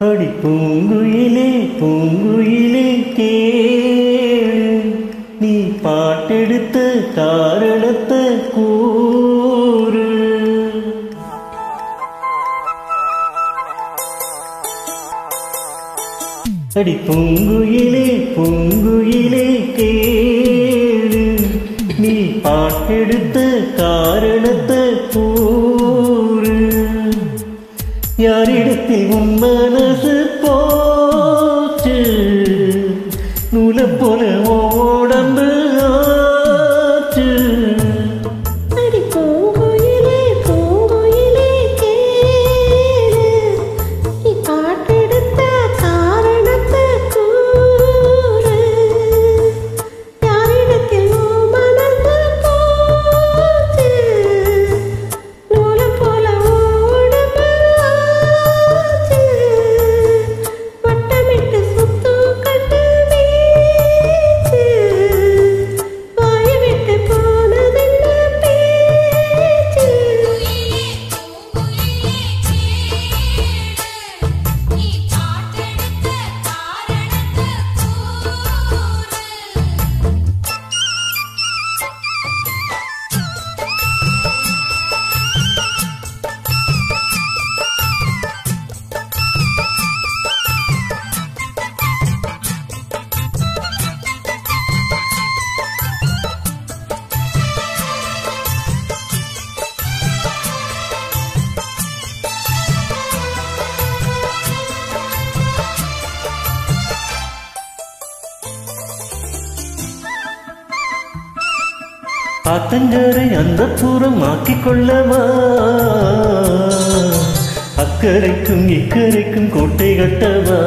அடி பூங்குயிலே பூங்குயிலே கேளு, நீ பாட்டெடுத்த காரணத்தை கூறு. அடி பூங்குயிலே பூங்குயிலே கேளு, நீ பாட்டெடுத்த காரணத்தை கூறு. யாரிடத்தில் உன் மனசு போச்சு, நூலை போல உடம்பு ஆச்சு. அடி பூங்குயிலே பூங்குயிலே கேளு, நீ பாட்டெடுத்த காரணத்தை கூறு. யாரிடத்தில் உன் மனசு போச்சு, நூலை போல உடம்பு ஆச்சு. வட்டமிட்டு சுத்தும் கட்டு வீச்சு, வாயை விட்டு போனதென்ன பேச்சு. நீ பாட்டெடுத்த காரணத்தை கூறு. ஆத்தங்கரை அந்த புறம் ஆக்கிக் கொள்ளவா, அக்கரைக்கும் இக்கரைக்கும் கோட்டை கட்டவா.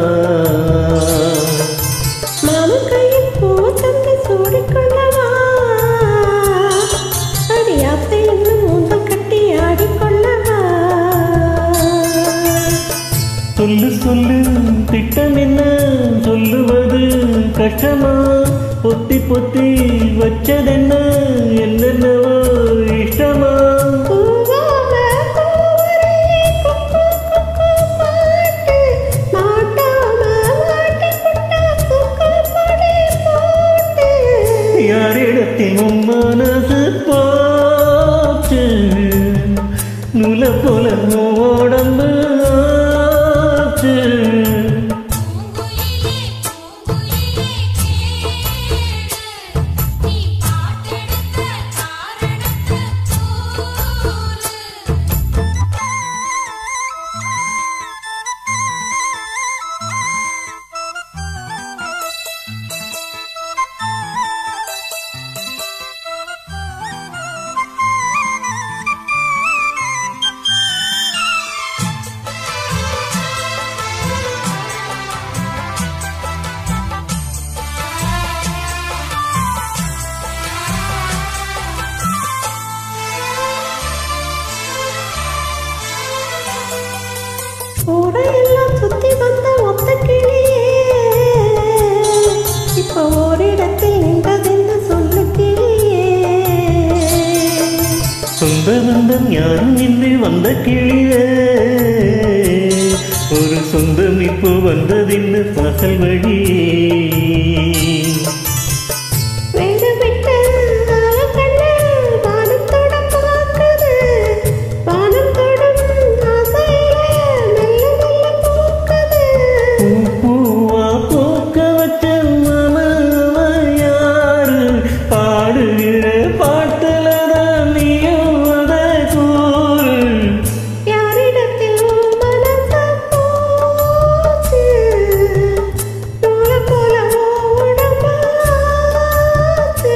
மாமன் கையில் பூவை தந்து சூடிக்கொள்ளவா, அடியாப்பை இன்னும் மூந்தல் கட்டி ஆடிக்கொள்ளவா. சொல்லு சொல்லு திட்டம் என்ன, சொல்லுவது கஷ்டமா. பொத்தி பொத்தி வச்சதென்ன, என்னென்னவோ இஷ்டமா. பூவாக பூவரையே குக்கு குக்கு பாட்டு, மாட்டாம மாட்டிக்கிட்ட குக்கு பொடி போட்டு. யாரிடத்தில் உன் மனசு போச்சு, நூலை போல உடம்பு ஆச்சு. பூங்குயிலே பூங்குயிலே கேளு, நீ பாட்டெடுத்த காரணத்தை கூறு. ஊரையெல்லாம் சுத்தி வந்த ஒத்த கிளியே, இப்ப ஓரிடத்தில் நின்றதென்று சொல்லு கிளியே. சொந்த பந்தம் யாரும் இன்றி வந்த கிளியே, ஒரு சொந்தம் இப்போ வந்ததின்னு பகல் வழி. வீடு விட்டு ஆலக்கண்ணு வானத்தோட பார்க்குது, வானம் தொடும் ஆசையில மெல்ல மெல்ல பூக்குது. பூவா பூக்க வச்ச மனவ யாரு, பாடுகிற பாட்டுலதான் நீயும் அதை கூறு. யாரிடத்தில் உன் மனசு போச்சு, நூலை போல உடம்பு ஆச்சு.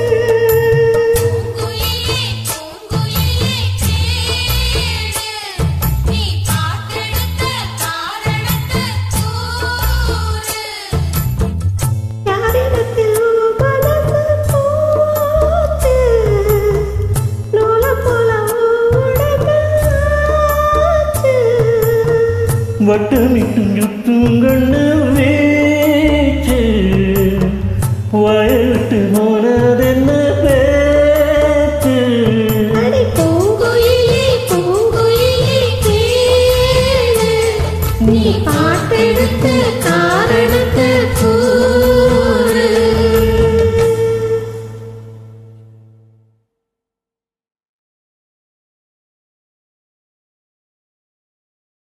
பூங்குயிலே பூங்குயிலே கேளு, நீ பாட்டெடுத்த காரணத்தை கூறு. யாரிடத்தில் உன் மனசு போச்சு, நூலை போல உடம்பு ஆச்சு. வட்டமிட்டும் சுற்றும் கண்ணு வீச்சு, வயட்டு போனதென்ன பேச்சு. அடி பூங்குயிலே பூங்குயிலே கேளு, நீ பாட்டெடுத்து காரெடுத்து